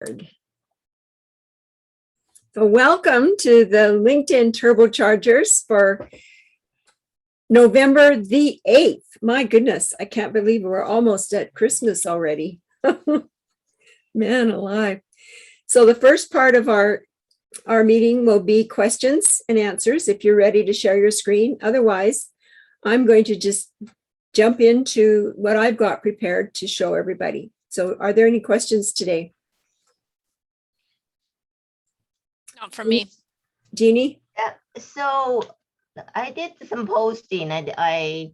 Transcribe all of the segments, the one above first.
So welcome to the LinkedIn Turbochargers for November the 8th. My goodness, I can't believe we're almost at Christmas already. Man alive. So the first part of our meeting will be questions and answers if you're ready to share your screen. Otherwise, I'm going to just jump into what I've got prepared to show everybody. So are there any questions today? Not for me. Jeannie? Yeah, so I did some posting. I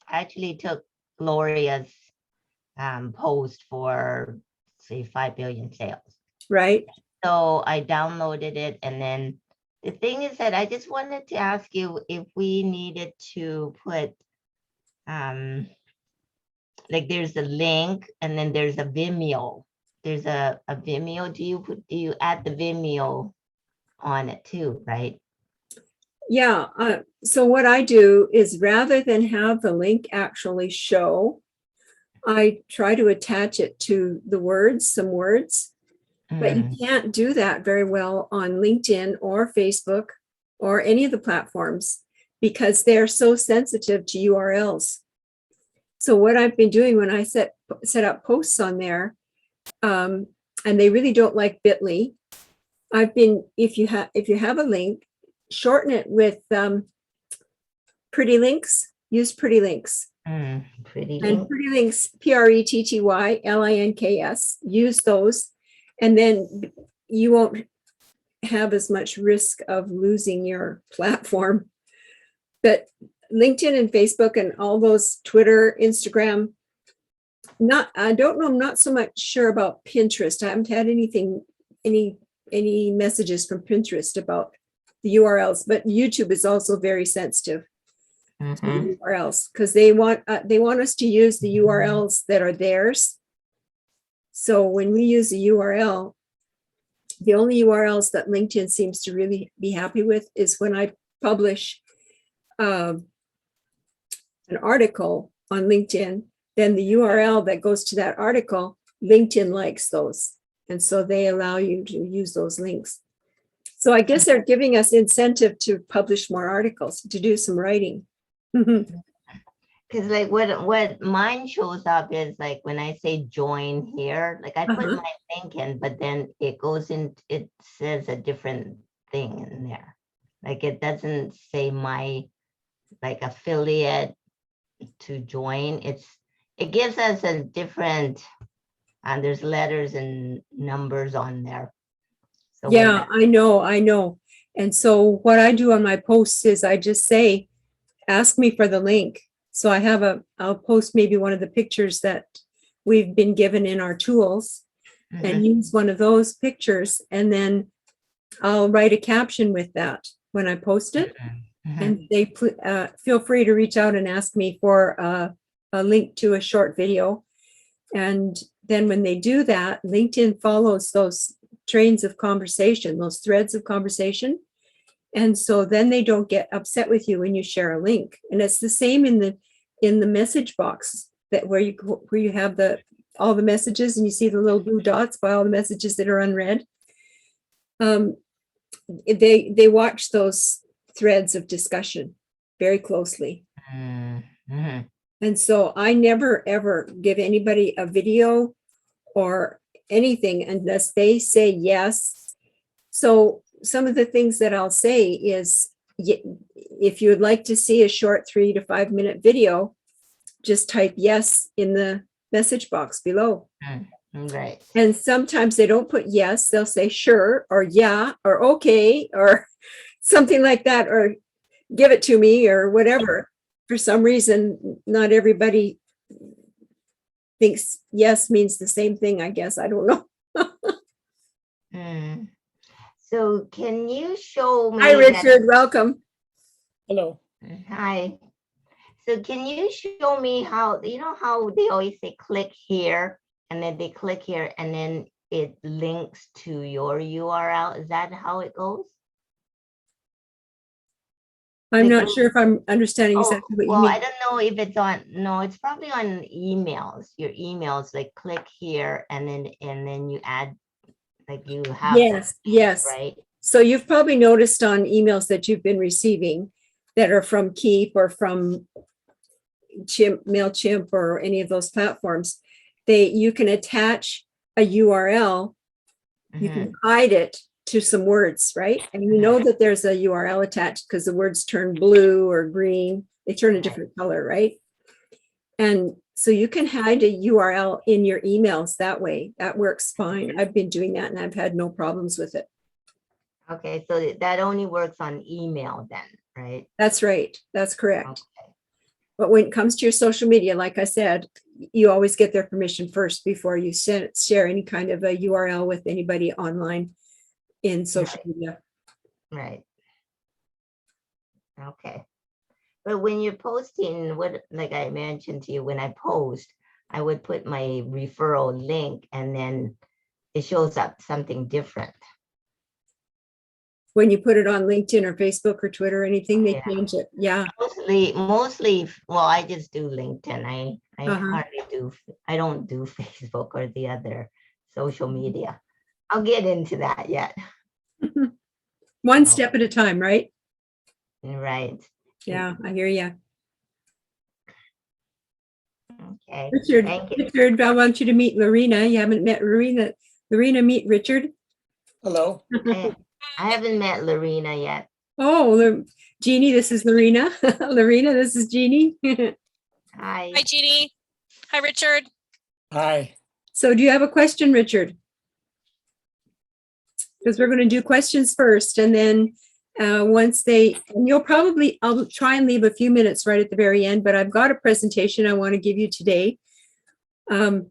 actually took Gloria's post for, say, 5 billion sales. Right. So I downloaded it, and then the thing is that I just wanted to ask you if we needed to put like there's a link and then there's a Vimeo. There's a Vimeo. Do you add the Vimeo on it too, right? Yeah. So what I do is rather than have the link actually show, I try to attach it to the words, some words, but you can't do that very well on LinkedIn or Facebook or any of the platforms because they're so sensitive to URLs. So what I've been doing when I set up posts on there, and they really don't like Bitly, if you have a link, shorten it with pretty links. Use pretty links. Pretty and pretty links, PRETTYLINKS. Use those, and then you won't have as much risk of losing your platform. But LinkedIn and Facebook and all those, Twitter, Instagram, I don't know. I'm not so much sure about Pinterest. I haven't had any messages from Pinterest about the URLs, but YouTube is also very sensitive to the URLs because they want us to use the URLs that are theirs. So when we use a URL, the only URLs that LinkedIn seems to really be happy with is when I publish an article on LinkedIn, then the URL that goes to that article, LinkedIn likes those. And so they allow you to use those links. So I guess they're giving us incentive to publish more articles, to do some writing. Because like what mine shows up is like when I say join here, like I put my link in, but then it goes in, it says a different thing in there. Like it doesn't say my like affiliate to join. It gives us a different, and there's letters and numbers on there. So yeah, I know. And so what I do on my posts is I just say, ask me for the link. So I'll post maybe one of the pictures that we've been given in our tools and use one of those pictures. And then I'll write a caption with that when I post it. And they feel free to reach out and ask me for a link to a short video. And then when they do that, LinkedIn follows those trains of conversation, those threads of conversation. And so then they don't get upset with you when you share a link. And it's the same in the message box that where you have all the messages and you see the little blue dots by all the messages that are unread. They watch those threads of discussion very closely. And so I never ever give anybody a video or anything unless they say yes. So some of the things that I'll say is, if you would like to see a short 3 to 5 minute video, just type yes in the message box below. Right. And sometimes they don't put yes, they'll say sure or yeah or okay or something like that, or give it to me or whatever. For some reason, not everybody thinks yes means the same thing, I guess. I don't know. So can you show me? Hi, Richard. Welcome. Hello. Hi. So can you show me how, you know how they always say click here and then they click here and then it links to your URL? Is that how it goes? I'm not sure if I'm understanding exactly what you mean. I don't know if it's on, no, it's probably on emails, your emails, like click here and then you add like you have, Yes, yes. right? So you've probably noticed on emails that you've been receiving that are from Keep or from MailChimp or any of those platforms, you can attach a URL, you can hide it to some words, right? And you know that there's a URL attached because the words turn blue or green, they turn a different color, right? And so you can hide a URL in your emails that way. That works fine. I've been doing that and I've had no problems with it. Okay, so that only works on email then, right? That's right. That's correct. Okay. But when it comes to your social media, like I said, you always get their permission first before you share any kind of a URL with anybody online in social media. Right. Okay. But when you're posting, what, like I mentioned to you, when I post, I would put my referral link and then it shows up something different. When you put it on LinkedIn or Facebook or Twitter or anything, they change it. Yeah. Mostly, well, I just do LinkedIn. I Uh-huh. I don't do Facebook or the other social media. I'll get into that yet. One No. step at a time, right? Right. Yeah, I hear you. Okay. Richard, Thank you. Richard, I want you to meet Lorena. You haven't met Lorena. Lorena, meet Richard. Hello. I haven't met Lorena yet. Oh, Jeannie, this is Lorena. Lorena, this is Jeannie. Hi. Hi, Jeannie. Hi, Richard. Hi. So do you have a question, Richard? Because we're going to do questions first, and then I'll try and leave a few minutes right at the very end, but I've got a presentation I want to give you today to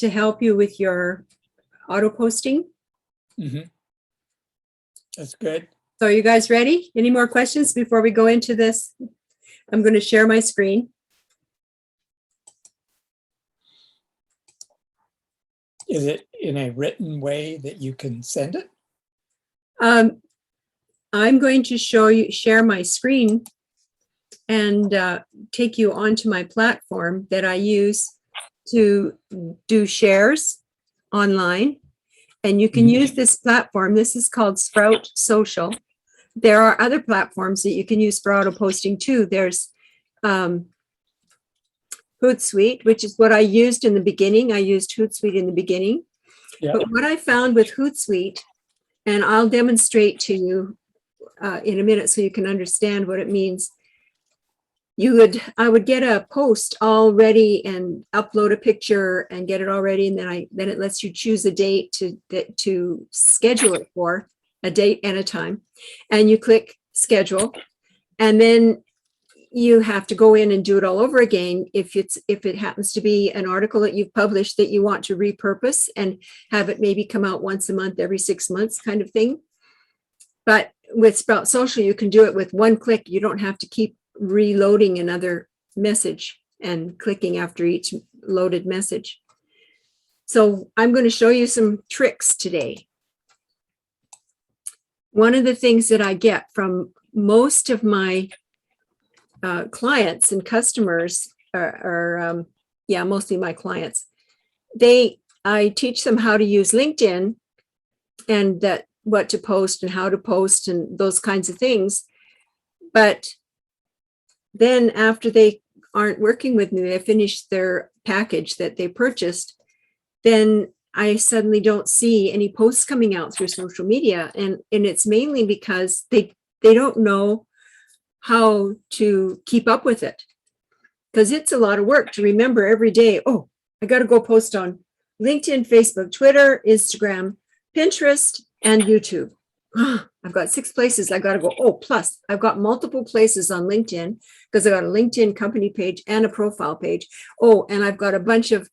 help you with your auto posting. That's good. So are you guys ready? Any more questions before we go into this? I'm going to share my screen. Is it in a written way that you can send it? I'm going to share my screen and take you onto my platform that I use to do shares online. And you can use this platform. This is called Sprout Social. There are other platforms that you can use for auto posting too. There's Hootsuite, which is what I used in the beginning. I used Hootsuite in the beginning. Yeah. But what I found with Hootsuite, and I'll demonstrate to you in a minute so you can understand what it means. I would get a post all ready and upload a picture and get it all ready, and then it lets you choose a date to schedule it for, a date and a time, and you click schedule, and then you have to go in and do it all over again if it happens to be an article that you've published that you want to repurpose and have it maybe come out once a month, every 6 months kind of thing. But with Sprout Social, you can do it with one click. You don't have to keep reloading another message and clicking after each loaded message. So I'm going to show you some tricks today. One of the things that I get from most of my clients and customers are mostly my clients. I teach them how to use LinkedIn and what to post and how to post and those kinds of things. But then after they aren't working with me, they finish their package that they purchased, then I suddenly don't see any posts coming out through social media. And it's mainly because they don't know how to keep up with it. Because it's a lot of work to remember every day, oh, I got to go post on LinkedIn, Facebook, Twitter, Instagram, Pinterest, and YouTube. I've got 6 places I got to go. Oh, plus I've got multiple places on LinkedIn because I got a LinkedIn company page and a profile page. Oh, and I've got a bunch of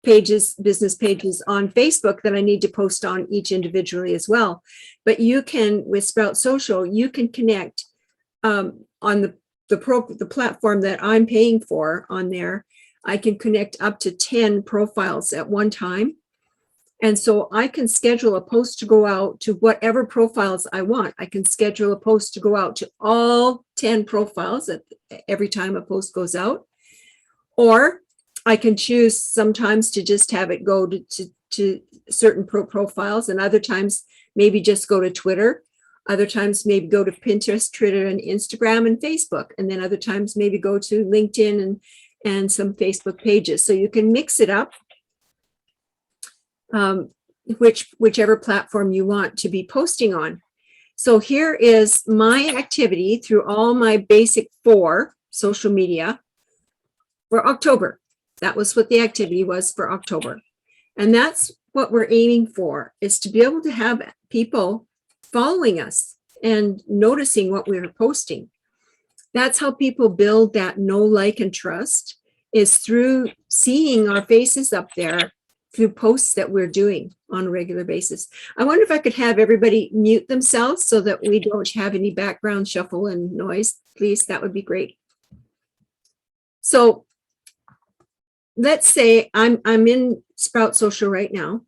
pages, business pages on Facebook that I need to post on each individually as well. But you can, with Sprout Social, you can connect on the platform that I'm paying for on there. I can connect up to 10 profiles at one time. And so I can schedule a post to go out to whatever profiles I want. I can schedule a post to go out to all 10 profiles every time a post goes out. Or I can choose sometimes to just have it go to to certain profiles, and other times maybe just go to Twitter. Other times maybe go to Pinterest, Twitter, and Instagram and Facebook. And then other times maybe go to LinkedIn and some Facebook pages. So you can mix it up, whichever platform you want to be posting on. So here is my activity through all my basic 4 social media for October. That was what the activity was for October. And that's what we're aiming for, is to be able to have people following us and noticing what we're posting. That's how people build that know, like, and trust, is through seeing our faces up there through posts that we're doing on a regular basis. I wonder if I could have everybody mute themselves so that we don't have any background shuffle and noise, please. That would be great. So let's say I'm in Sprout Social right now.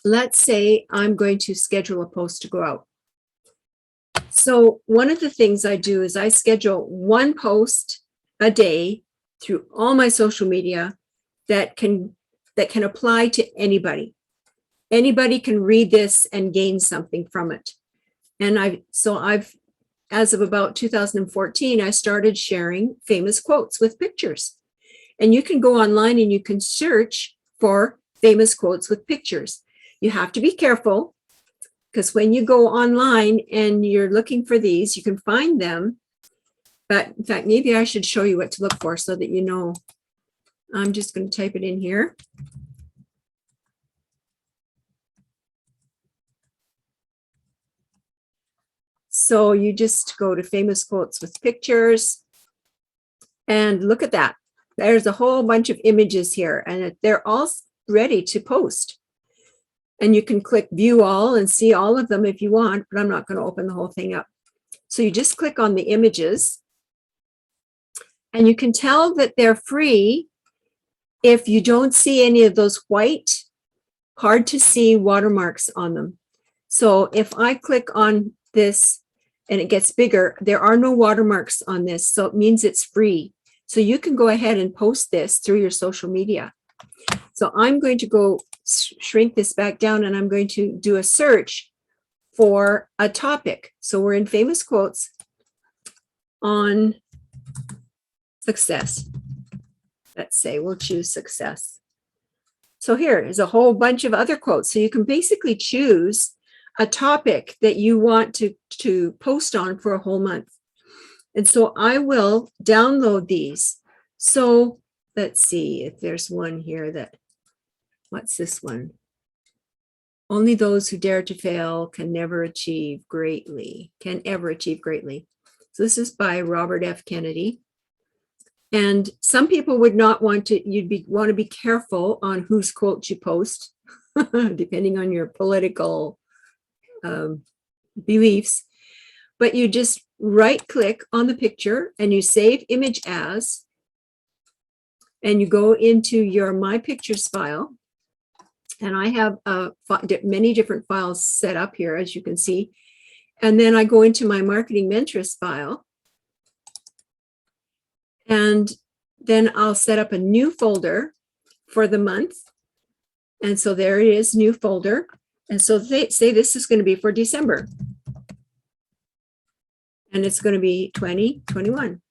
Let's say I'm going to schedule a post to go out. So one of the things I do is I schedule 1 post a day through all my social media that can apply to anybody. Anybody can read this and gain something from it. And I've, as of about 2014, I started sharing famous quotes with pictures. And you can go online and you can search for famous quotes with pictures. You have to be careful, because when you go online and you're looking for these, you can find them. But in fact, maybe I should show you what to look for so that you know. I'm just going to type it in here. So you just go to famous quotes with pictures and look at that. There's a whole bunch of images here, and they're all ready to post. And you can click view all and see all of them if you want, but I'm not going to open the whole thing up. So you just click on the images, and you can tell that they're free if you don't see any of those white, hard to see watermarks on them. So if I click on this and it gets bigger, there are no watermarks on this, so it means it's free. So you can go ahead and post this through your social media. So I'm going to go shrink this back down, and I'm going to do a search for a topic. So we're in famous quotes on success. Let's say we'll choose success. So here is a whole bunch of other quotes. So you can basically choose a topic that you want to post on for a whole month. And so I will download these. So let's see if there's one here that, what's this one? Only those who dare to fail can never achieve greatly, can ever achieve greatly. So this is by Robert F. Kennedy. And some people would not want to, want to be careful on whose quotes you post, depending on your political beliefs. But you just right click on the picture and you save image as, and you go into your My Pictures file. And I have many different files set up here, as you can see. And then I go into my Marketing Mentoress file. And then I'll set up a new folder for the month. And so there it is, new folder. And so they say this is going to be for December. And it's going to be 2021.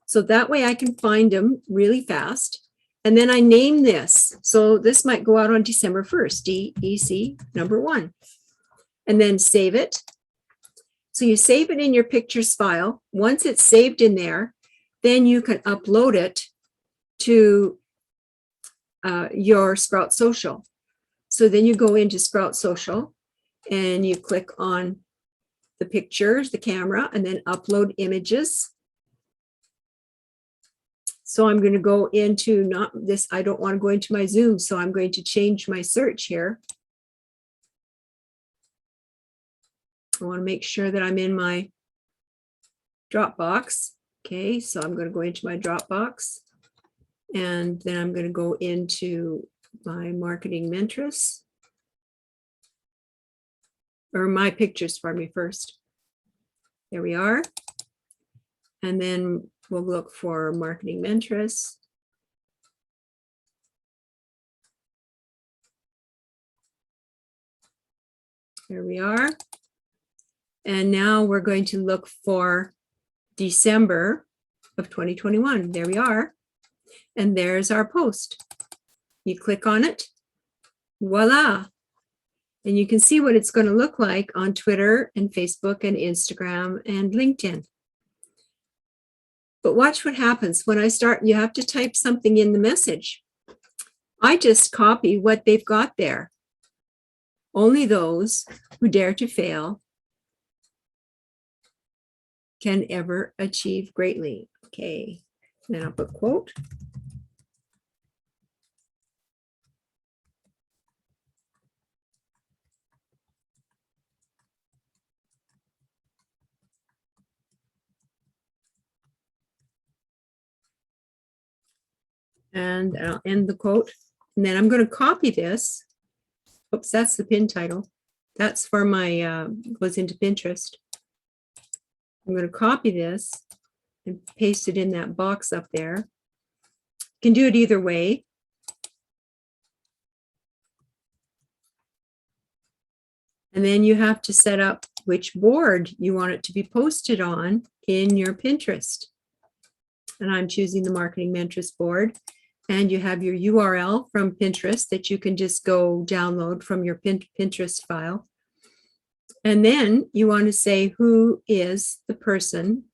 So that way I can find them really fast. And then I name this. So this might go out on December 1st, DEC number 1. And then save it. So you save it in your pictures file. Once it's saved in there, then you can upload it to your Sprout Social. So then you go into Sprout Social and you click on the pictures, the camera, and then upload images. So I'm going to go into not this, I don't want to go into my Zoom, so I'm going to change my search here. I want to make sure that I'm in my Dropbox. Okay, so I'm going to go into my Dropbox, and then I'm going to go into my Marketing Mentoress, or My Pictures for me first. There we are. And then we'll look for Marketing Mentoress. There we are. And now we're going to look for December of 2021. There we are. And there's our post. You click on it. Voila. And you can see what it's going to look like on Twitter and Facebook and Instagram and LinkedIn. But watch what happens when I start. You have to type something in the message. I just copy what they've got there. Only those who dare to fail can ever achieve greatly. Okay, then I'll put quote. And I'll end the quote. And then I'm going to copy this. Oops, that's the pin title. That's for my, goes into Pinterest. I'm going to copy this and paste it in that box up there. You can do it either way. And then you have to set up which board you want it to be posted on in your Pinterest. And I'm choosing the Marketing Mentress board. And you have your URL from Pinterest that you can just go download from your Pinterest file. And then you want to say who is the person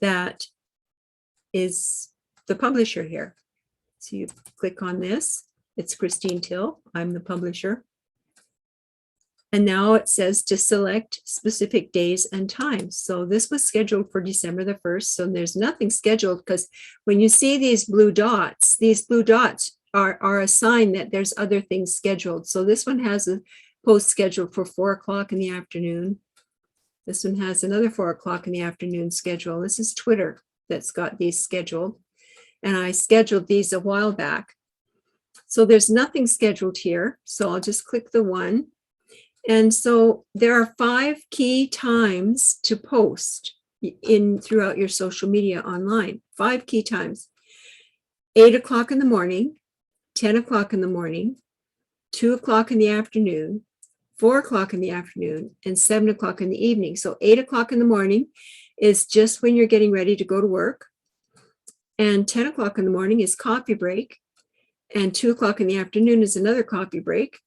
that is the publisher here. So you click on this. It's Christine Till. I'm the publisher. And now it says to select specific days and times. So this was scheduled for December the 1st. So there's nothing scheduled, because when you see these blue dots are a sign that there's other things scheduled. So this one has a post scheduled for 4 o'clock in the afternoon. This one has another 4 o'clock in the afternoon schedule. This is Twitter that's got these scheduled. And I scheduled these a while back. So there's nothing scheduled here. So I'll just click the one. And so there are 5 key times to post throughout your social media online. 5 key times: 8 o'clock in the morning, 10 o'clock in the morning, 2 o'clock in the afternoon, 4 o'clock in the afternoon, and 7 o'clock in the evening. So 8 o'clock in the morning is just when you're getting ready to go to work. And 10 o'clock in the morning is coffee break. And 2 o'clock in the afternoon is another coffee break.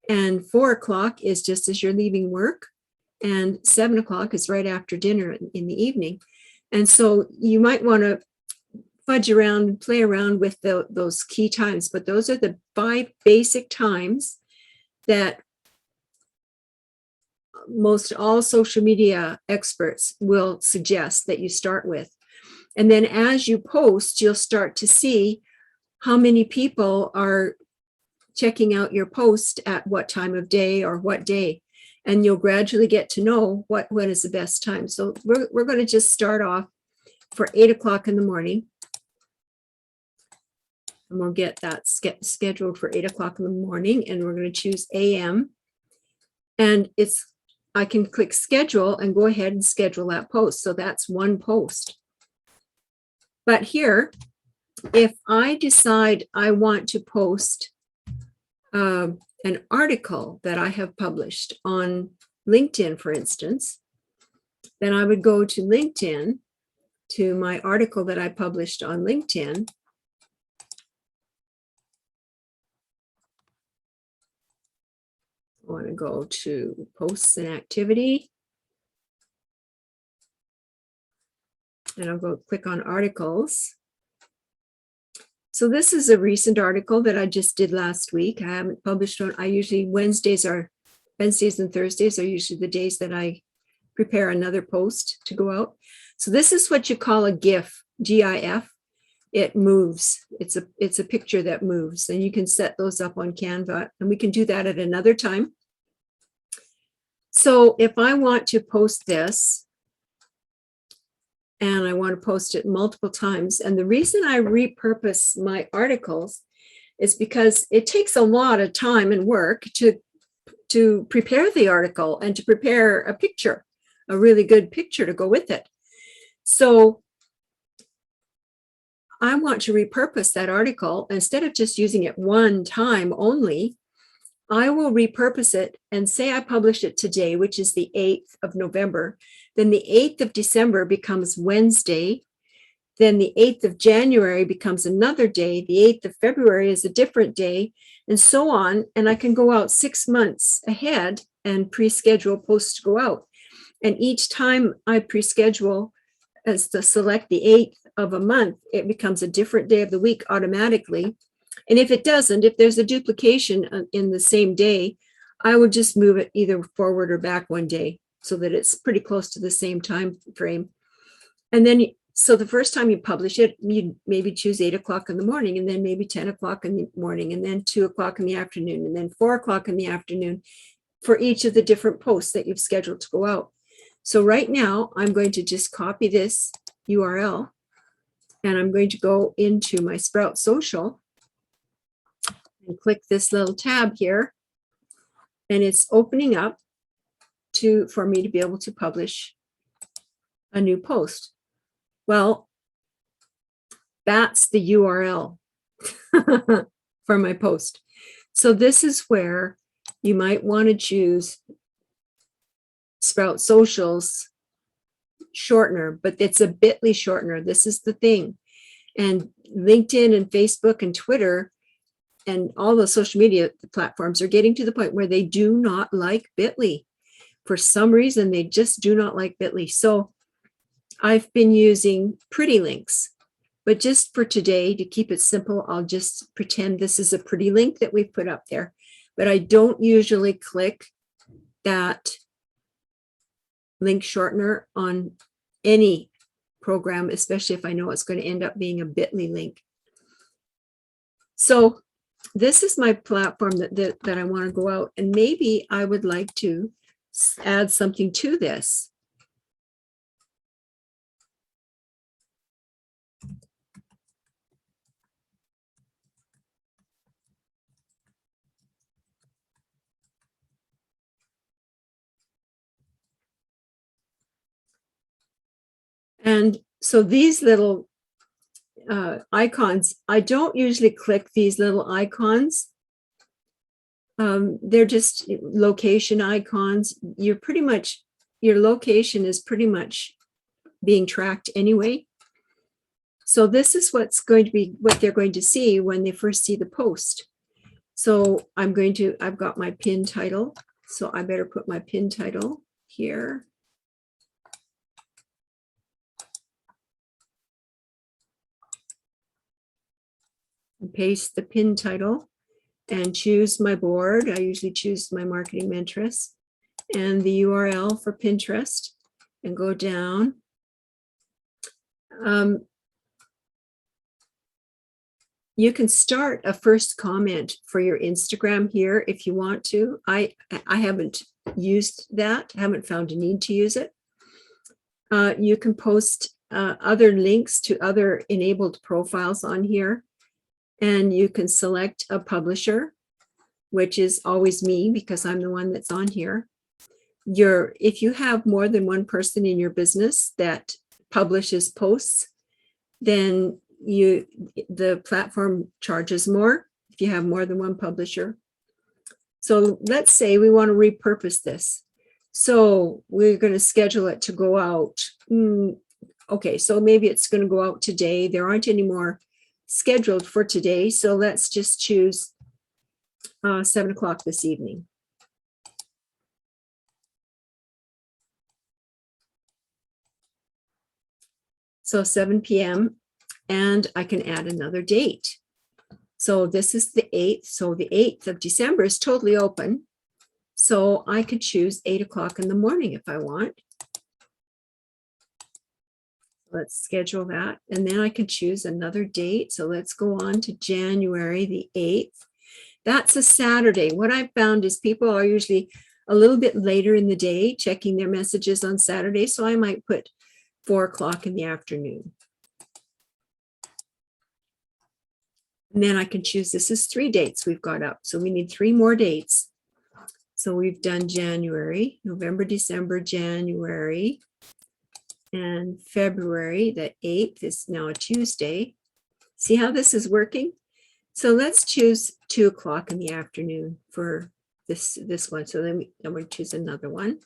And 4 o'clock is just as you're leaving work. And 7 o'clock is right after dinner in the evening. And so you might want to fudge around and play around with those key times. But those are the 5 basic times that most all social media experts will suggest that you start with. And then as you post, you'll start to see how many people are checking out your post at what time of day or what day. And you'll gradually get to know what is the best time. So we're going to just start off for 8 o'clock in the morning. And we'll get that scheduled for 8 o'clock in the morning. And we're going to choose AM. And I can click schedule and go ahead and schedule that post. So that's one post. But here, if I decide I want to post an article that I have published on LinkedIn, for instance, then I would go to LinkedIn, to my article that I published on LinkedIn. I want to go to posts and activity. And I'll go click on articles. So this is a recent article that I just did last week. I haven't published on, Wednesdays and Thursdays are usually the days that I prepare another post to go out. So this is what you call a GIF, GIF. It moves. It's a picture that moves, and you can set those up on Canva, and we can do that at another time. So if I want to post this, and I want to post it multiple times. And the reason I repurpose my articles is because it takes a lot of time and work to prepare the article and to prepare a picture, a really good picture to go with it. So I want to repurpose that article. Instead of just using it one time only, I will repurpose it and say I publish it today, which is the 8th of November. Then the 8th of December becomes Wednesday. Then the 8th of January becomes another day. The 8th of February is a different day, and so on. And I can go out 6 months ahead and pre-schedule posts to go out. And each time I pre-schedule as to select the 8th of a month, it becomes a different day of the week automatically. And if it doesn't, if there's a duplication in the same day, I would just move it either forward or back one day so that it's pretty close to the same time frame. And then, so the first time you publish it, you maybe choose 8 o'clock in the morning, and then maybe 10 o'clock in the morning, and then 2 o'clock in the afternoon, and then 4 o'clock in the afternoon for each of the different posts that you've scheduled to go out. So right now, I'm going to just copy this URL, and I'm going to go into my Sprout Social and click this little tab here, and it's opening up for me to be able to publish a new post. Well, that's the URL for my post. So this is where you might want to choose Sprout Social's shortener, but it's a bit.ly shortener. This is the thing. And LinkedIn and Facebook and Twitter and all the social media platforms are getting to the point where they do not like bit.ly. For some reason, they just do not like bit.ly. So I've been using pretty links, but just for today, to keep it simple, I'll just pretend this is a pretty link that we've put up there. But I don't usually click that link shortener on any program, especially if I know it's going to end up being a bit.ly link. So this is my platform that I want to go out, and maybe I would like to add something to this. And so these little icons, I don't usually click these little icons. They're just location icons. Your location is pretty much being tracked anyway. So this is what they're going to see when they first see the post. So I've got my pin title. So I better put my pin title here. And paste the pin title and choose my board. I usually choose my marketing mentoress and the URL for Pinterest, and go down. You can start a first comment for your Instagram here if you want to. I haven't used that, haven't found a need to use it. You can post other links to other enabled profiles on here, and you can select a publisher, which is always me because I'm the one that's on here. If you have more than one person in your business that publishes posts, then the platform charges more if you have more than one publisher. So let's say we want to repurpose this. So we're going to schedule it to go out. Okay, so maybe it's going to go out today. There aren't any more scheduled for today. So let's just choose 7 o'clock this evening. So 7 p.m. and I can add another date. So this is the 8th. So the 8th of December is totally open. So I could choose 8 o'clock in the morning if I want. Let's schedule that. And then I can choose another date. So let's go on to January the 8th. That's a Saturday. What I've found is people are usually a little bit later in the day checking their messages on Saturday. So I might put 4 o'clock in the afternoon. And then I can choose, this is 3 dates we've got up. So we need 3 more dates. So we've done January, November, December, January, and February. The 8th is now a Tuesday. See how this is working? So let's choose 2 o'clock in the afternoon for this one. So then we choose another one.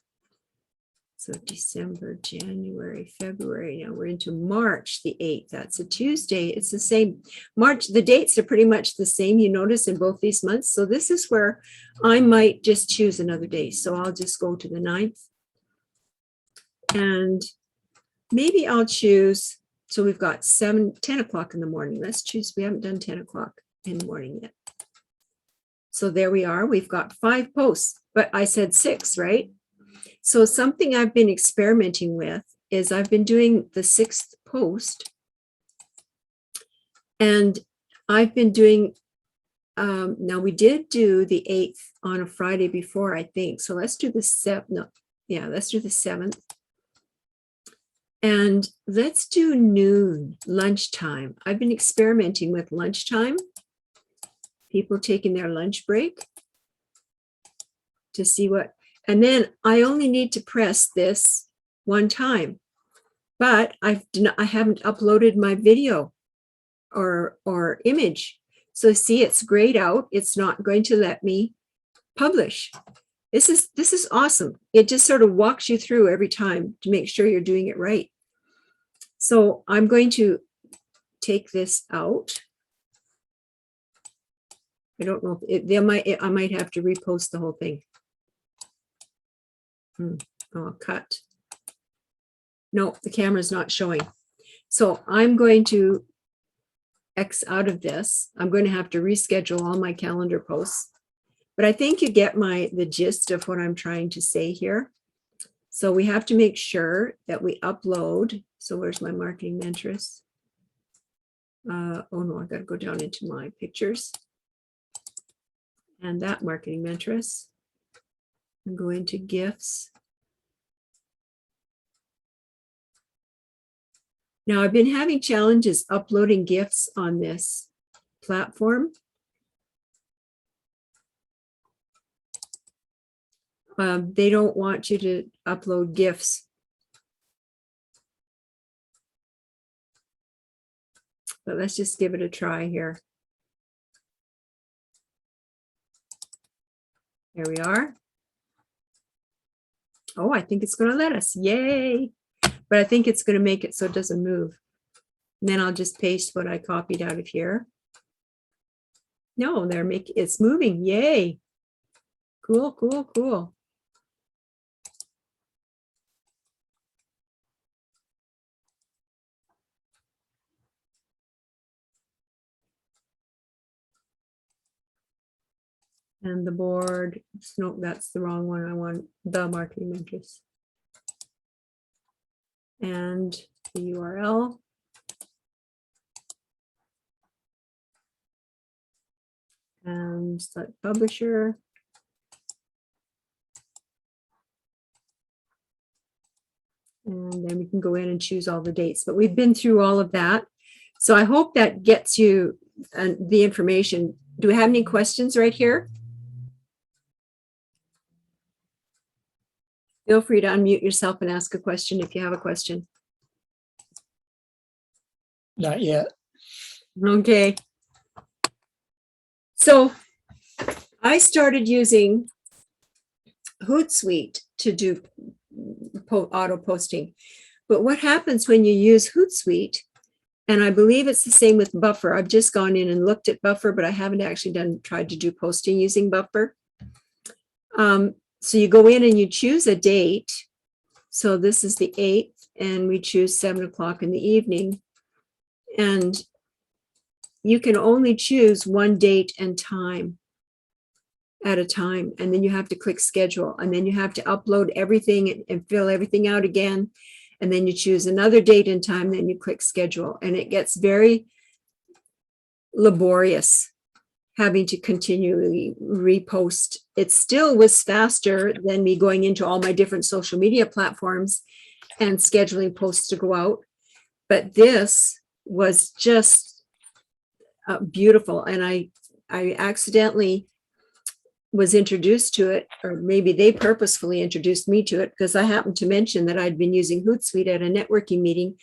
So December, January, February. Now we're into March the 8th. That's a Tuesday. It's the same. March, the dates are pretty much the same, you notice, in both these months. So this is where I might just choose another day. So I'll just go to the 9th. And maybe I'll choose, so we've got 10 o'clock in the morning. Let's choose, we haven't done 10 o'clock in the morning yet. So there we are. We've got 5 posts, but I said 6, right? So something I've been experimenting with is I've been doing the 6th post, and I've been doing, now we did do the 8th on a Friday before, I think. So let's do the 7th. No, yeah, let's do the 7th. And let's do noon, lunchtime. I've been experimenting with lunchtime, people taking their lunch break to see what, and then I only need to press this one time, but I haven't uploaded my video or image. So see, it's grayed out. It's not going to let me publish. This is awesome. It just sort of walks you through every time to make sure you're doing it right. So I'm going to take this out. I don't know if I might have to repost the whole thing. Oh, cut. No, the camera's not showing. So I'm going to X out of this. I'm going to have to reschedule all my calendar posts. But I think you get the gist of what I'm trying to say here. So we have to make sure that we upload. So where's my marketing mentress? Oh no, I got to go down into my pictures. And that marketing mentress. And go into gifts. Now I've been having challenges uploading GIFs on this platform. They don't want you to upload GIFs. But let's just give it a try here. There we are. Oh, I think it's going to let us. Yay. But I think it's going to make it so it doesn't move. And then I'll just paste what I copied out of here. No, it's moving. Yay. Cool, cool, cool. And the board, no, that's the wrong one. I want the marketing interest. And the URL. And select publisher. And then we can go in and choose all the dates, but we've been through all of that. So I hope that gets you the information. Do we have any questions right here? Feel free to unmute yourself and ask a question if you have a question. Not yet. Okay. So I started using Hootsuite to do auto posting. But what happens when you use Hootsuite, and I believe it's the same with Buffer. I've just gone in and looked at Buffer, but I haven't actually tried to do posting using Buffer. So you go in and you choose a date. So this is the 8th, and we choose 7 o'clock in the evening. And you can only choose one date and time at a time. And then you have to click schedule. And then you have to upload everything and fill everything out again. And then you choose another date and time, then you click schedule. And it gets very laborious having to continually repost. It still was faster than me going into all my different social media platforms and scheduling posts to go out. But this was just beautiful. And I accidentally was introduced to it, or maybe they purposefully introduced me to it, because I happened to mention that I'd been using Hootsuite at a networking meeting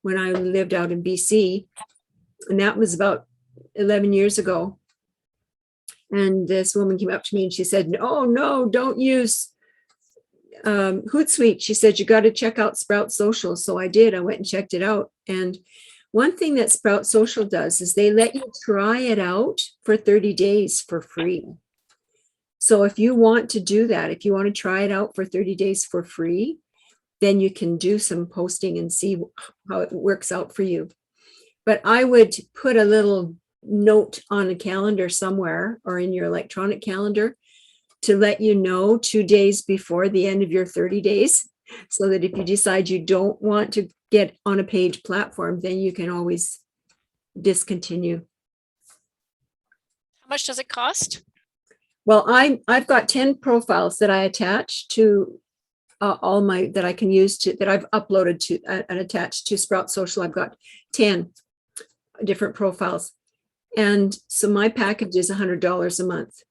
when I lived out in BC. And that was about 11 years ago. And this woman came up to me and she said, no, don't use Hootsuite. She said, you got to check out Sprout Social. So I did. I went and checked it out. And one thing that Sprout Social does is they let you try it out for 30 days for free. So if you want to do that, if you want to try it out for 30 days for free, then you can do some posting and see how it works out for you. But I would put a little note on a calendar somewhere or in your electronic calendar to let you know 2 days before the end of your 30 days, so that if you decide you don't want to get on a paid platform, then you can always discontinue. How much does it cost? Well, I've got 10 profiles that I attach to all my, that I can use to, that I've uploaded to and attached to Sprout Social. I've got 10 different profiles. And so my package is $100 a month.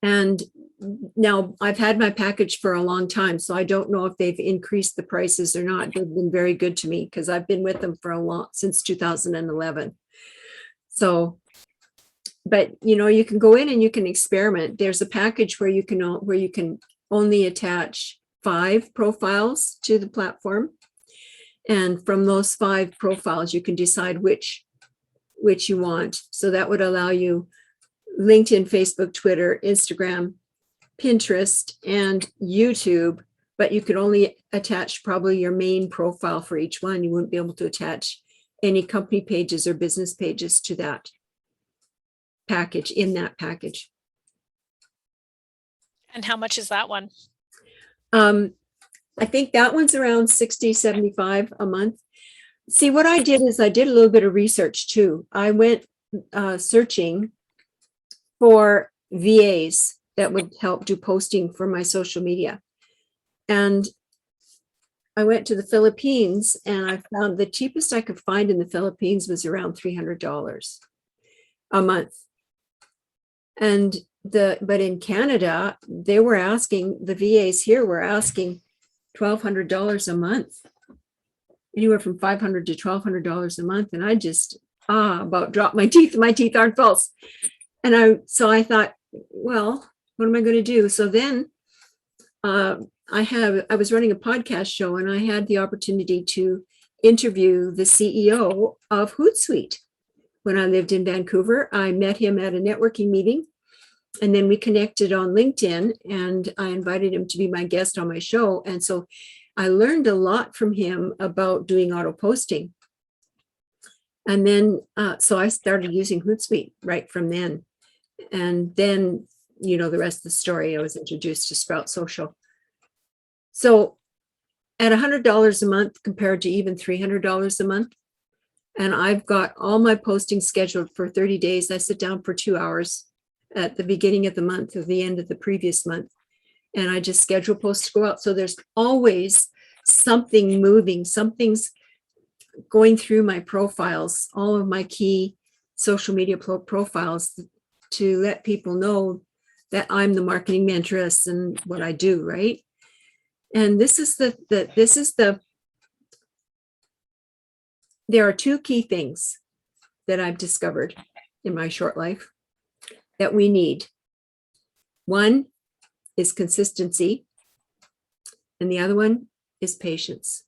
And now I've had my package for a long time, so I don't know if they've increased the prices or not. They've been very good to me because I've been with them for a long, since 2011. So, but you can go in and you can experiment. There's a package where you can only attach 5 profiles to the platform. And from those 5 profiles, you can decide which you want. So that would allow you LinkedIn, Facebook, Twitter, Instagram, Pinterest, and YouTube, but you could only attach probably your main profile for each one. You wouldn't be able to attach any company pages or business pages to that package, in that package. And how much is that one? I think that one's around 60, 75 a month. See, what I did is I did a little bit of research too. I went searching for VAs that would help do posting for my social media. And I went to the Philippines and I found the cheapest I could find in the Philippines was around $300 a month. But in Canada, they were asking, the VAs here were asking $1,200 a month, anywhere from $500 to $1,200 a month. And I just about dropped my teeth. My teeth aren't false. And so I thought, well, what am I going to do? So then I was running a podcast show and I had the opportunity to interview the CEO of Hootsuite. When I lived in Vancouver, I met him at a networking meeting, and then we connected on LinkedIn, and I invited him to be my guest on my show. And so I learned a lot from him about doing auto posting. And then, so I started using Hootsuite right from then. And then, the rest of the story, I was introduced to Sprout Social. So at $100 a month compared to even $300 a month, and I've got all my postings scheduled for 30 days. I sit down for 2 hours at the beginning of the month or the end of the previous month, and I just schedule posts to go out. So there's always something moving, something's going through my profiles, all of my key social media profiles, to let people know that I'm the marketing mentoress and what I do, right? And there are 2 key things that I've discovered in my short life that we need. One is consistency, and the other one is patience.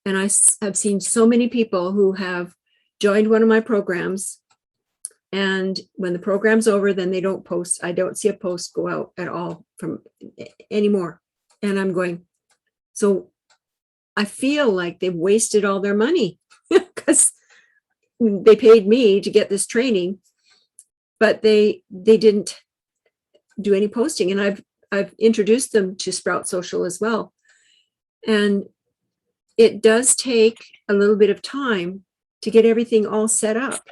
And I have seen so many people who have joined one of my programs, and when the program's over, then they don't post. I don't see a post go out at all from anymore. And I'm going, so I feel like they've wasted all their money because they paid me to get this training, but they didn't do any posting. And I've introduced them to Sprout Social as well. And it does take a little bit of time to get everything all set up.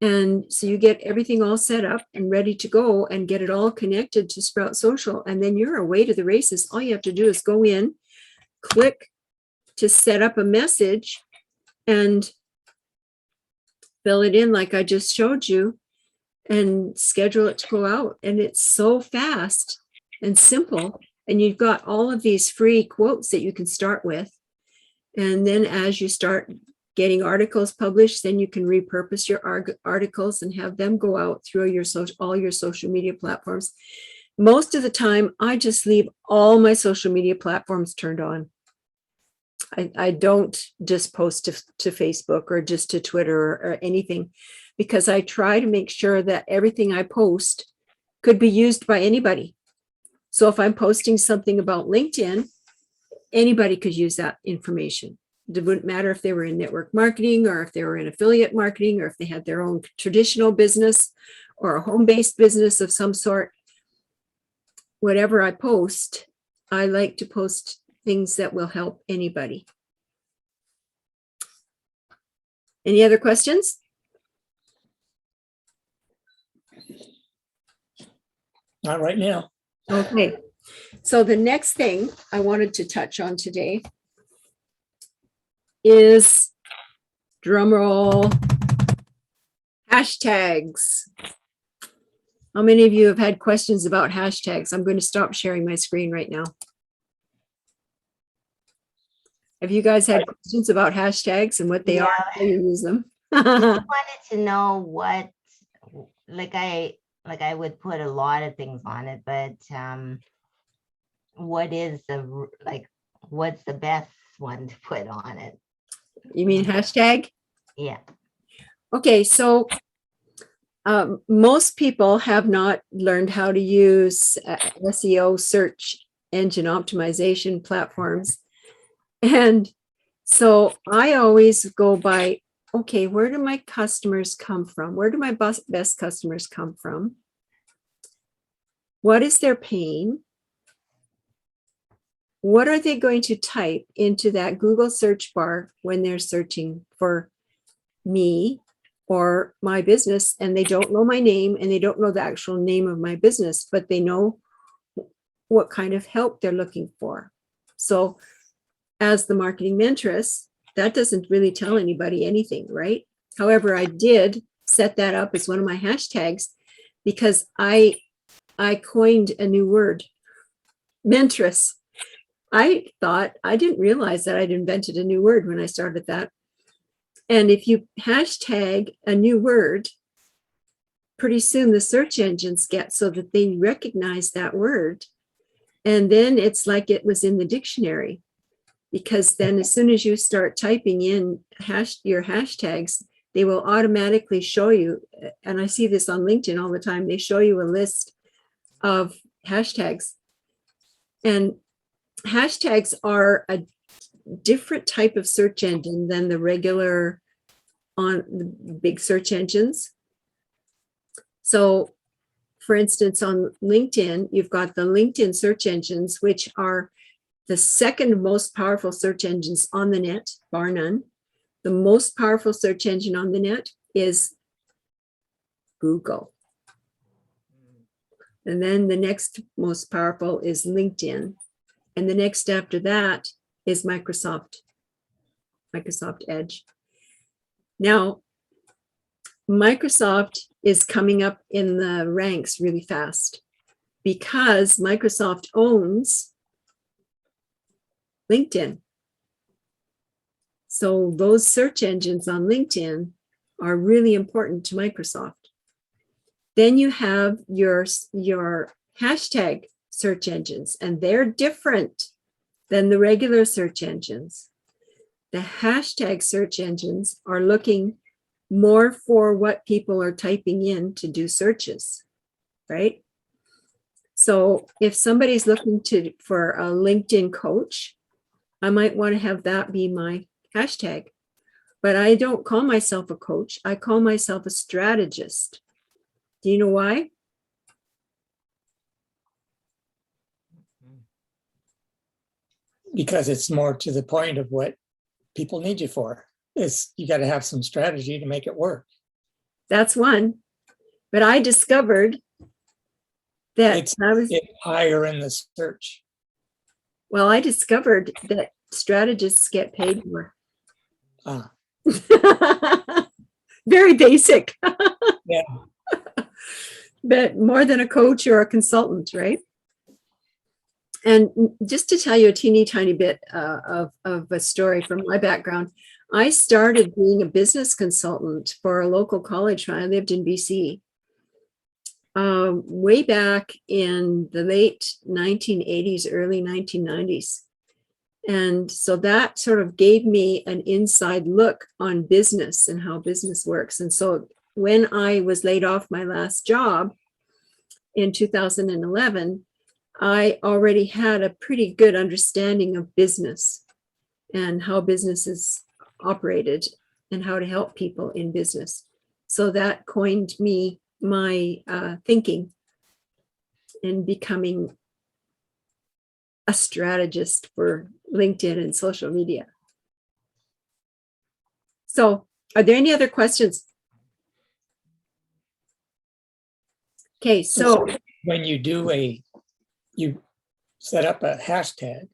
And so you get everything all set up and ready to go and get it all connected to Sprout Social. And then you're away to the races. All you have to do is go in, click to set up a message, and fill it in like I just showed you, and schedule it to go out. And it's so fast and simple. And you've got all of these free quotes that you can start with. And then as you start getting articles published, then you can repurpose your articles and have them go out through all your social media platforms. Most of the time, I just leave all my social media platforms turned on. I don't just post to Facebook or just to Twitter or anything, because I try to make sure that everything I post could be used by anybody. So if I'm posting something about LinkedIn, anybody could use that information. It wouldn't matter if they were in network marketing or if they were in affiliate marketing or if they had their own traditional business or a home-based business of some sort. Whatever I post, I like to post things that will help anybody. Any other questions? Not right now. Okay, so the next thing I wanted to touch on today is, drum roll, hashtags. How many of you have had questions about hashtags? I'm going to stop sharing my screen right now. Have you guys had questions about hashtags and what they are, Yeah. how you use them? Just wanted to know what, like I would put a lot of things on it, but what is what's the best one to put on it? You mean hashtag? Yeah. Okay, so most people have not learned how to use SEO, search engine optimization platforms. And so I always go by, okay, where do my customers come from? Where do my best customers come from? What is their pain? What are they going to type into that Google search bar when they're searching for me or my business, and they don't know my name and they don't know the actual name of my business, but they know what kind of help they're looking for. So as the marketing mentress, that doesn't really tell anybody anything, right? However, I did set that up as one of my hashtags because I coined a new word, mentress. I didn't realize that I'd invented a new word when I started that. And if you hashtag a new word, pretty soon the search engines get so that they recognize that word. And then it's like it was in the dictionary, because then as soon as you start typing in your hashtags, they will automatically show you. And I see this on LinkedIn all the time. They show you a list of hashtags. And hashtags are a different type of search engine than the regular on the big search engines. So for instance, on LinkedIn, you've got the LinkedIn search engines, which are the second most powerful search engines on the net, bar none. The most powerful search engine on the net is Google. And then the next most powerful is LinkedIn. And the next after that is Microsoft Edge. Now, Microsoft is coming up in the ranks really fast because Microsoft owns LinkedIn. So those search engines on LinkedIn are really important to Microsoft. Then you have your hashtag search engines, and they're different than the regular search engines. The hashtag search engines are looking more for what people are typing in to do searches, right? So if somebody's looking for a LinkedIn coach, I might want to have that be my hashtag. But I don't call myself a coach. I call myself a strategist. Do you know why? Because it's more to the point of what people need you for. Is you got to have some strategy to make it work. That's one. But I discovered that It's higher in the search. Well, I discovered that strategists get paid more. Ah, Very basic. yeah. But more than a coach or a consultant, right? And just to tell you a teeny tiny bit of a story from my background, I started being a business consultant for a local college when I lived in BC. Way back in the late 1980s, early 1990s. And so that sort of gave me an inside look on business and how business works. And so when I was laid off my last job in 2011, I already had a pretty good understanding of business and how business is operated and how to help people in business. So that coined me my thinking in becoming a strategist for LinkedIn and social media. So are there any other questions? Okay, so, when you do you set up a hashtag,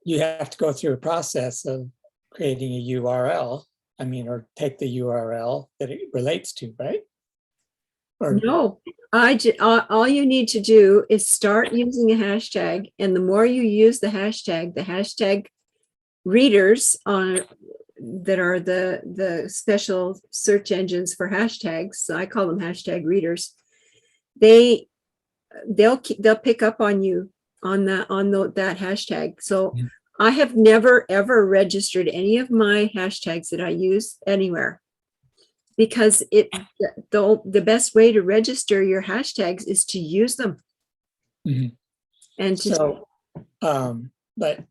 you have to go through a process of creating a URL. I mean, or take the URL that it relates to, right? Or no, all you need to do is start using a hashtag. And the more you use the hashtag readers that are the special search engines for hashtags, so I call them hashtag readers, they'll pick up on you on that hashtag. So I have never ever registered any of my hashtags that I use anywhere, because the best way to register your hashtags is to use them. Mhm. And to, so, but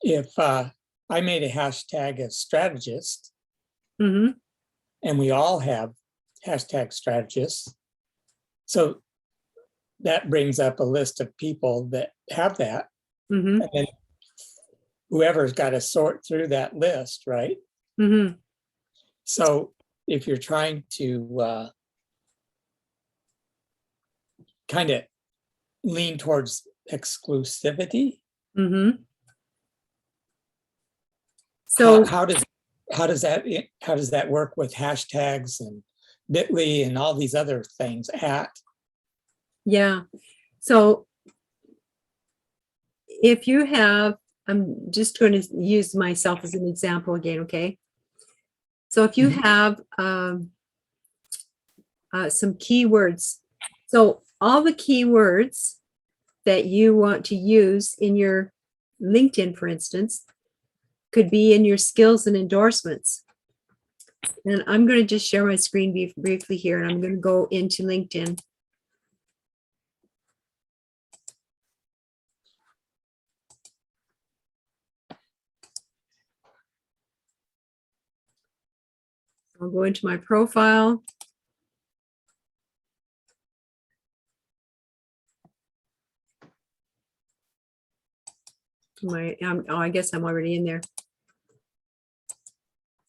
if I made a hashtag as strategist, Mhm. and we all have hashtag strategists, so that brings up a list of people that have that, Mhm. and then whoever's got to sort through that list, right? Mhm. So if you're trying to kind of lean towards exclusivity, Mhm. So how does that work with hashtags and Bitly and all these other things at? yeah, so if you have, I'm just going to use myself as an example again, okay? So if you have some keywords, so all the keywords that you want to use in your LinkedIn, for instance, could be in your skills and endorsements. And I'm going to just share my screen briefly here, and I'm going to go into LinkedIn. I'll go into my profile. I guess I'm already in there.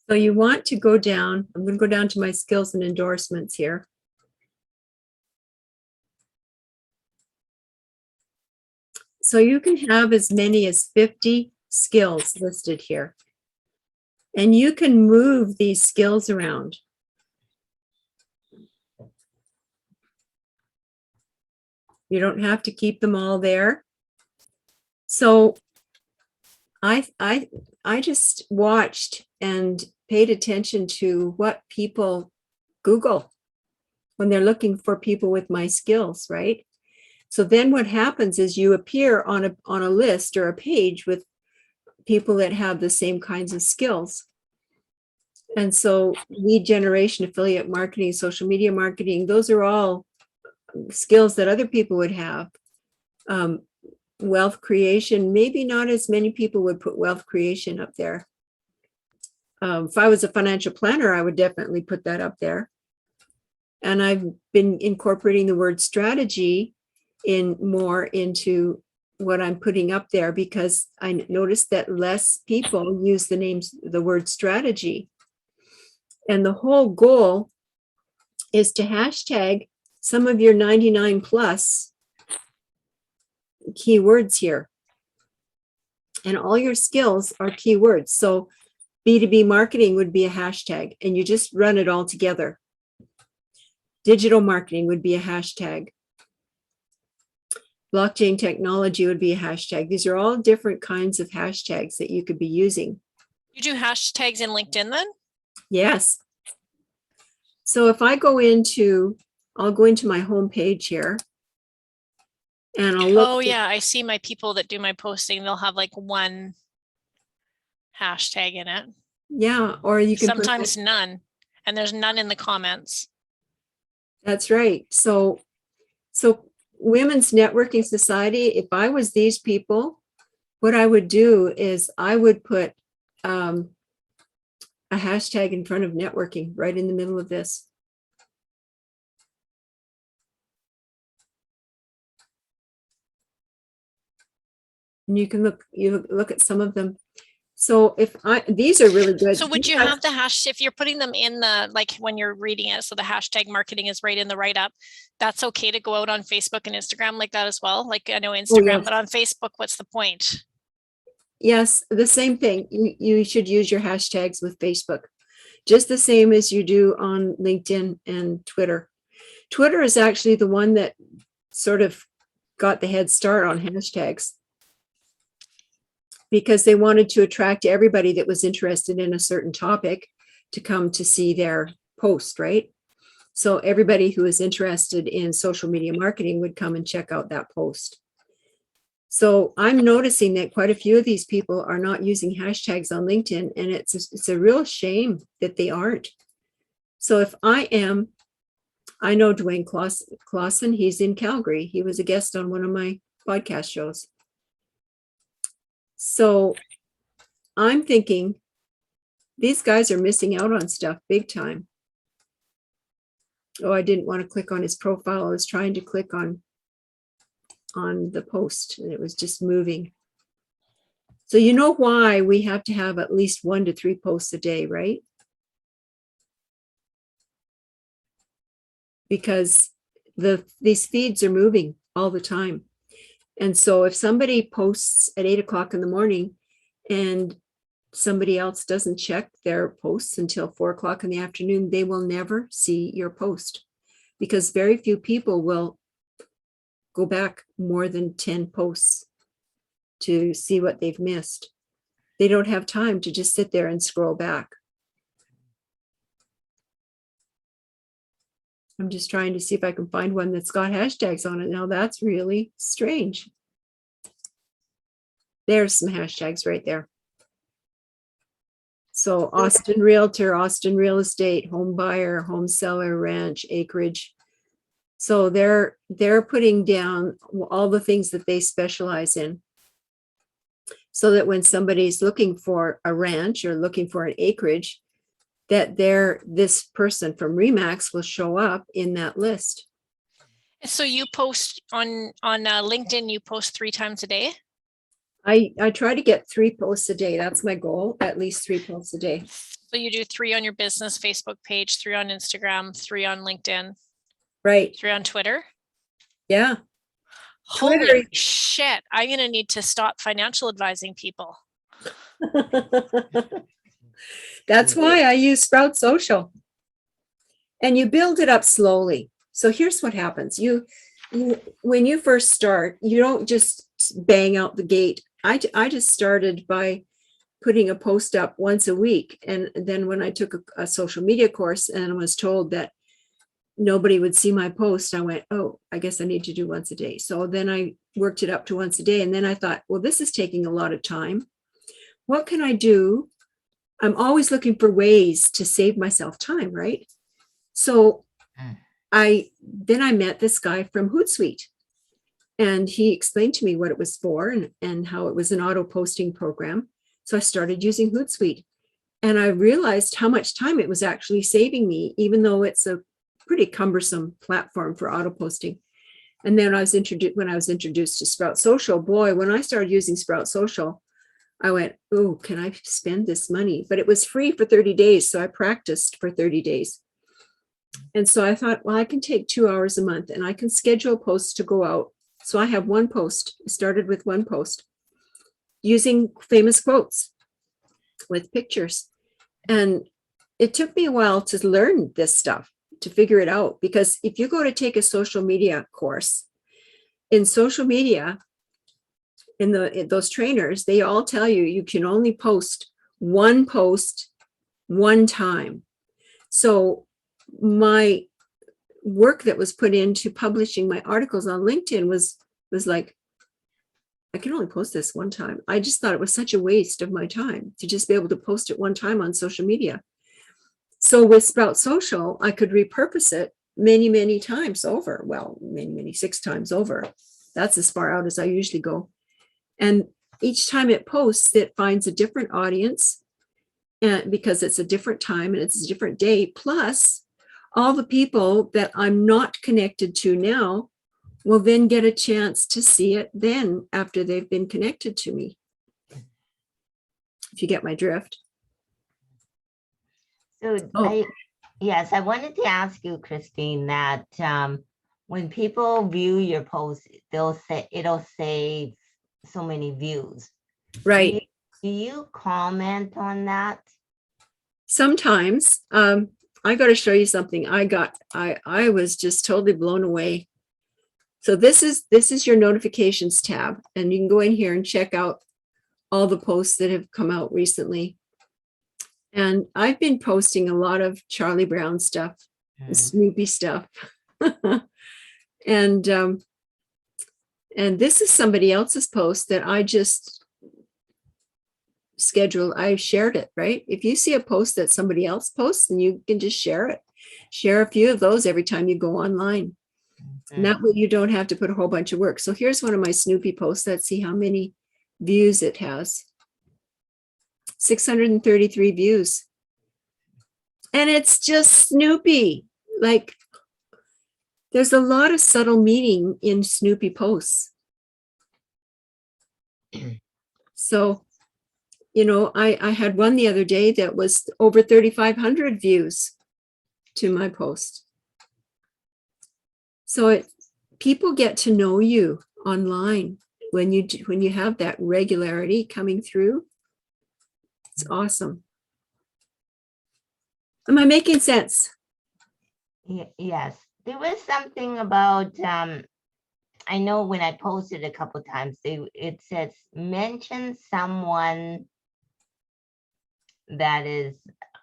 So you want to go down, I'm going to go down to my skills and endorsements here. So you can have as many as 50 skills listed here. And you can move these skills around. You don't have to keep them all there. So I just watched and paid attention to what people Google when they're looking for people with my skills, right? So then what happens is you appear on a list or a page with people that have the same kinds of skills. And so lead generation, affiliate marketing, social media marketing, those are all skills that other people would have. Wealth creation, maybe not as many people would put wealth creation up there. If I was a financial planner, I would definitely put that up there. And I've been incorporating the word strategy more into what I'm putting up there, because I noticed that less people use the word strategy. And the whole goal is to hashtag some of your 99 plus keywords here. And all your skills are keywords. So B2B marketing would be a hashtag, and you just run it all together. Digital marketing would be a hashtag. Blockchain technology would be a hashtag. These are all different kinds of hashtags that you could be using. You do hashtags in LinkedIn then? Yes. So if I go into, I'll go into my home page here. And I'll look. Oh yeah, I see my people that do my posting. They'll have like one hashtag in it. Yeah, or you can put Sometimes none. And there's none in the comments. that's right. So Women's Networking Society, if I was these people, what I would do is I would put a hashtag in front of networking right in the middle of this. And you can look at some of them. So these are really good. So would you have the hash, if you're putting them in the, like when you're reading it, so the hashtag marketing is right in the write up, that's okay to go out on Facebook and Instagram like that as well? Like I know Instagram, yes. but on Facebook, what's the point? Yes, the same thing. You should use your hashtags with Facebook, just the same as you do on LinkedIn and Twitter. Twitter is actually the one that sort of got the head start on hashtags, because they wanted to attract everybody that was interested in a certain topic to come to see their post, right? So everybody who is interested in social media marketing would come and check out that post. So I'm noticing that quite a few of these people are not using hashtags on LinkedIn, and it's a real shame that they aren't. So if I know Dwayne Clausen, he's in Calgary. He was a guest on one of my podcast shows. So I'm thinking these guys are missing out on stuff big time. Oh, I didn't want to click on his profile. I was trying to click on the post and it was just moving. So you know why we have to have at least 1 to 3 posts a day, right? Because these feeds are moving all the time. And so if somebody posts at 8 o'clock in the morning and somebody else doesn't check their posts until 4 o'clock in the afternoon, they will never see your post, because very few people will go back more than 10 posts to see what they've missed. They don't have time to just sit there and scroll back. I'm just trying to see if I can find one that's got hashtags on it. Now that's really strange. There's some hashtags right there. So Austin Realtor, Austin Real Estate, home buyer, home seller, ranch, acreage. So they're putting down all the things that they specialize in, so that when somebody's looking for a ranch or looking for an acreage, that this person from Remax will show up in that list. So you post on LinkedIn, you post 3 times a day? I try to get 3 posts a day. That's my goal, at least 3 posts a day. So you do 3 on your business Facebook page, 3 on Instagram, 3 on LinkedIn, Right. 3 on Twitter? Yeah. Holy Twitter. shit, I'm going to need to stop financial advising people. That's why I use Sprout Social. And you build it up slowly. So here's what happens. You when you first start, you don't just bang out the gate. I just started by putting a post up once a week. And then when I took a social media course and was told that nobody would see my post, I went, oh, I guess I need to do once a day. So then I worked it up to once a day. And then I thought, well, this is taking a lot of time. What can I do? I'm always looking for ways to save myself time, right? So I met this guy from Hootsuite, and he explained to me what it was for and how it was an auto posting program. So I started using Hootsuite, and I realized how much time it was actually saving me, even though it's a pretty cumbersome platform for auto posting. And then when I was introduced to Sprout Social, boy, when I started using Sprout Social, I went, oh, can I spend this money? But it was free for 30 days. So I practiced for 30 days. And so I thought, well, I can take 2 hours a month and I can schedule posts to go out. So I have one post. I started with one post using famous quotes with pictures. And it took me a while to learn this stuff, to figure it out. Because if you go to take a social media course, in social media, in those trainers, they all tell you you can only post one time. So my work that was put into publishing my articles on LinkedIn was like, I can only post this one time. I just thought it was such a waste of my time to just be able to post it one time on social media. So with Sprout Social, I could repurpose it many, many times over. Well, many, 6 times over. That's as far out as I usually go. And each time it posts, it finds a different audience, and because it's a different time and it's a different day. Plus, all the people that I'm not connected to now will then get a chance to see it then after they've been connected to me. If you get my drift. So Oh. yes, I wanted to ask you, Christine, that when people view your post, it'll say so many views. Right. Do you comment on that? Sometimes. I got to show you something. I was just totally blown away. So this is your notifications tab, and you can go in here and check out all the posts that have come out recently. And I've been posting a lot of Charlie Brown stuff, Snoopy stuff. And this is somebody else's post that I just scheduled. I shared it, right? If you see a post that somebody else posts, then you can just share it. Share a few of those every time you go online. And that way you don't have to put a whole bunch of work. So here's one of my Snoopy posts. Let's see how many views it has. 633 views. And it's just Snoopy. Like, there's a lot of subtle meaning in Snoopy posts. So, you know, I had one the other day that was over 3,500 views to my post. So people get to know you online when you have that regularity coming through. It's awesome. Am I making sense? Yes, there was something about, I know when I posted a couple times, it says mention someone that is,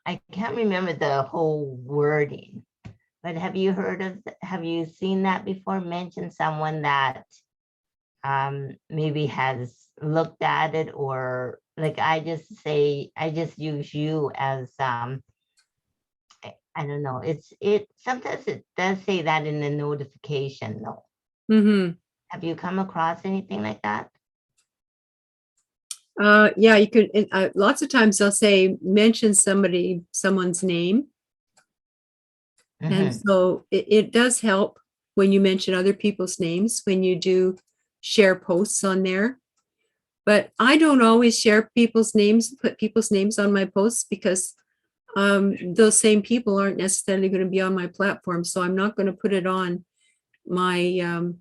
I can't remember the whole wording, but have you seen that before? Mention someone that maybe has looked at it, or like I just use you as I don't know. Sometimes it does say that in the notification though. Mm-hmm. Have you come across anything like that? Yeah, you could. Lots of times they'll say mention someone's name, and so it does help when you mention other people's names when you do share posts on there. But I don't always share people's names, put people's names on my posts, because those same people aren't necessarily going to be on my platform. So I'm not going to put it on my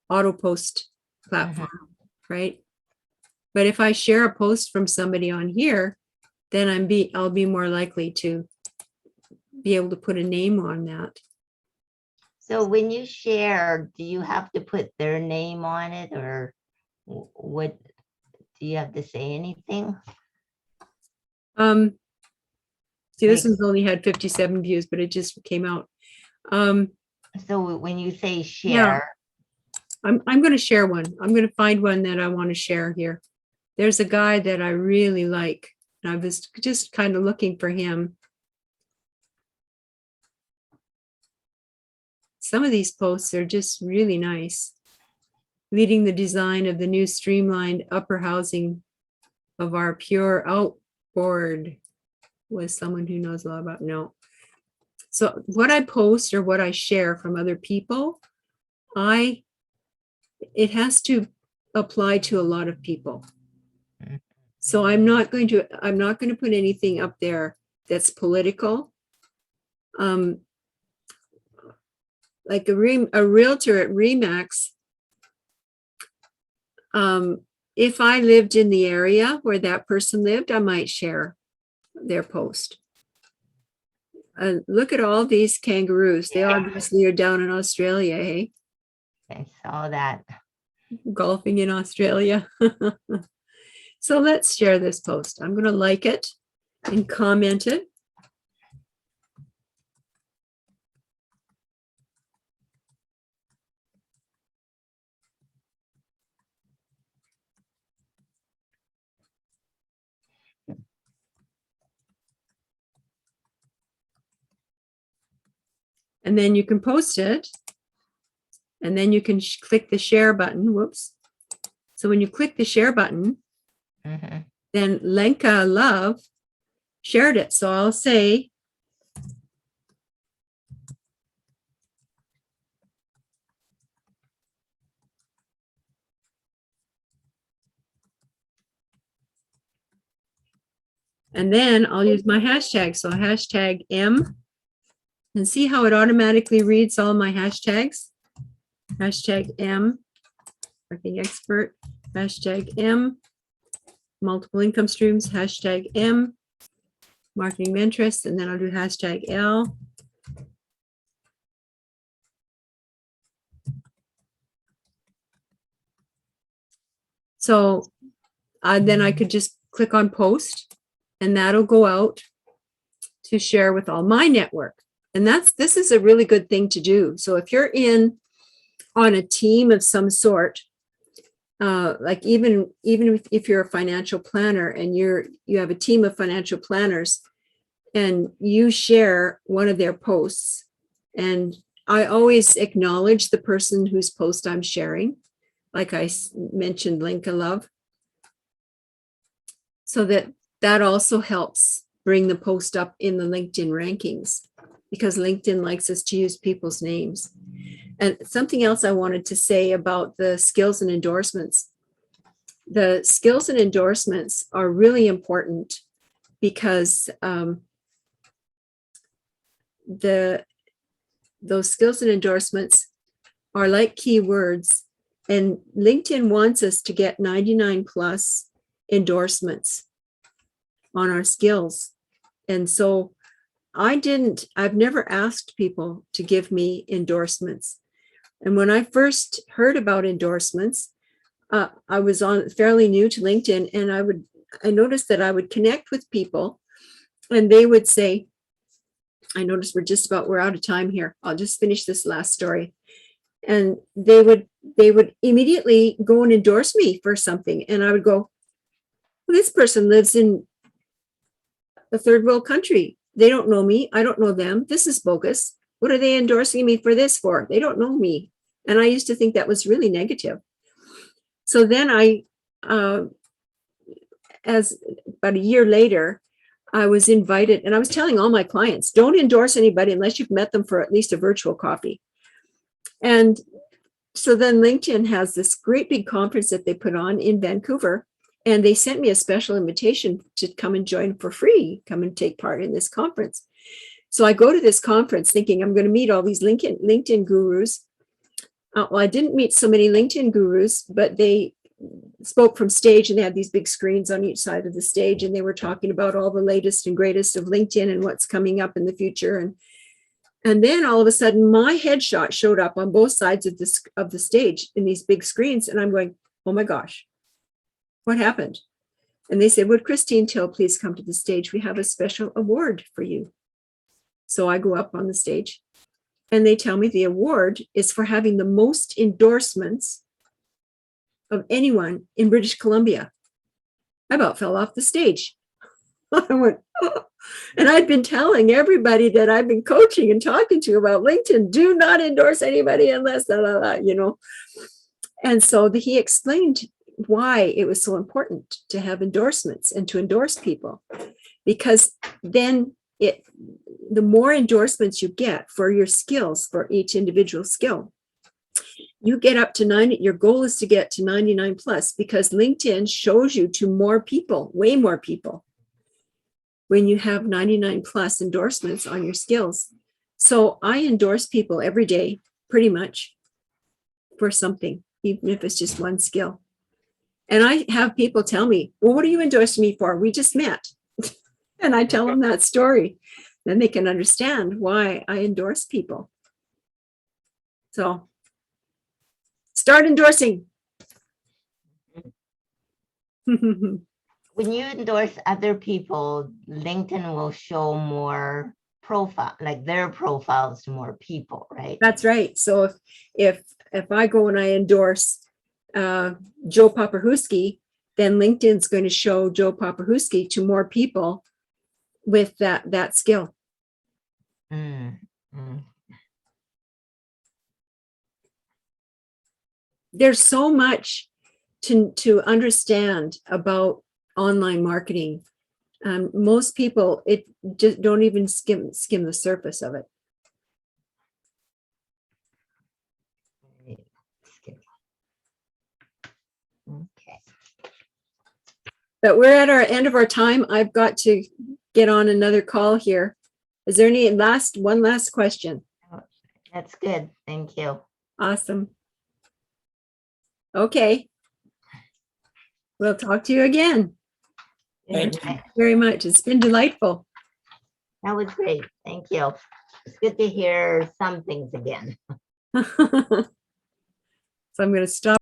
auto post platform, right? But if I share a post from somebody on here, then I'll be more likely to be able to put a name on that. So when you share, do you have to put their name on it, or what? Do you have to say anything? See, this one's only had 57 views, but it just came out. So when you say share, yeah, I'm going to share one. I'm going to find one that I want to share here. There's a guy that I really like, and I was just kind of looking for him. Some of these posts are just really nice. Leading the design of the new streamlined upper housing of our pure outboard was someone who knows a lot about. No. So what I post or what I share from other people, it has to apply to a lot of people. So I'm not going to put anything up there that's political. Like a realtor at Remax, if I lived in the area where that person lived, I might share their post. Look at all these kangaroos. They obviously are down in Australia, hey? I saw that. golfing in Australia. So let's share this post. I'm going to like it and comment it. And then you can post it. And then you can click the share button. Whoops. So when you click the share button, Mhm. then Lenka Love shared it. So I'll say, and then I'll use my hashtag. So hashtag M, and see how it automatically reads all my hashtags. Hashtag M, marketing expert, hashtag M, multiple income streams, hashtag M, marketing mentoress, and then I'll do hashtag L. So then I could just click on post, and that'll go out to share with all my network. And this is a really good thing to do. So if you're on a team of some sort, like even if you're a financial planner and you have a team of financial planners and you share one of their posts, and I always acknowledge the person whose post I'm sharing, like I mentioned, Linka Love, so that also helps bring the post up in the LinkedIn rankings, because LinkedIn likes us to use people's names. And something else I wanted to say about the skills and endorsements. The skills and endorsements are really important because those skills and endorsements are like keywords, and LinkedIn wants us to get 99 plus endorsements on our skills. And so I've never asked people to give me endorsements. And when I first heard about endorsements, I was fairly new to LinkedIn, and I noticed that I would connect with people and they would say, I noticed we're out of time here. I'll just finish this last story. And they would immediately go and endorse me for something. And I would go, well, this person lives in a third world country. They don't know me. I don't know them. This is bogus. What are they endorsing me for this for? They don't know me. And I used to think that was really negative. So then as about a year later, I was invited, and I was telling all my clients, don't endorse anybody unless you've met them for at least a virtual coffee. And so then LinkedIn has this great big conference that they put on in Vancouver, and they sent me a special invitation to come and join for free, come and take part in this conference. So I go to this conference thinking I'm going to meet all these LinkedIn gurus. Well, I didn't meet so many LinkedIn gurus, but they spoke from stage, and they had these big screens on each side of the stage, and they were talking about all the latest and greatest of LinkedIn and what's coming up in the future. And then all of a sudden my headshot showed up on both sides of the stage in these big screens. And I'm going, oh my gosh, what happened? And they said, would Christine Till please come to the stage? We have a special award for you. So I go up on the stage, and they tell me the award is for having the most endorsements of anyone in British Columbia. I about fell off the stage. I went, oh. And I'd been telling everybody that I've been coaching and talking to about LinkedIn, do not endorse anybody unless, And so he explained why it was so important to have endorsements and to endorse people, because then the more endorsements you get for your skills, for each individual skill, you get up to 90. Your goal is to get to 99 plus, because LinkedIn shows you to more people, way more people, when you have 99 plus endorsements on your skills. So I endorse people every day, pretty much, for something, even if it's just one skill. And I have people tell me, well, what are you endorsing me for? We just met. And I tell them that story. Then they can understand why I endorse people. So start endorsing. When you endorse other people, LinkedIn will show more profile, like their profiles to more people, right? That's right. So if I go and I endorse Joe Papahuski, then LinkedIn's going to show Joe Papahuski to more people with that skill. Mm, mm. There's so much to understand about online marketing. Most people just don't even skim the surface of it. Okay. But we're at our end of our time. I've got to get on another call here. Is there any one last question? That's good. Thank you. Awesome. Okay. We'll talk to you again. Thank you. Thank you very much. It's been delightful. That was great. Thank you. It's good to hear some things again. So I'm going to stop.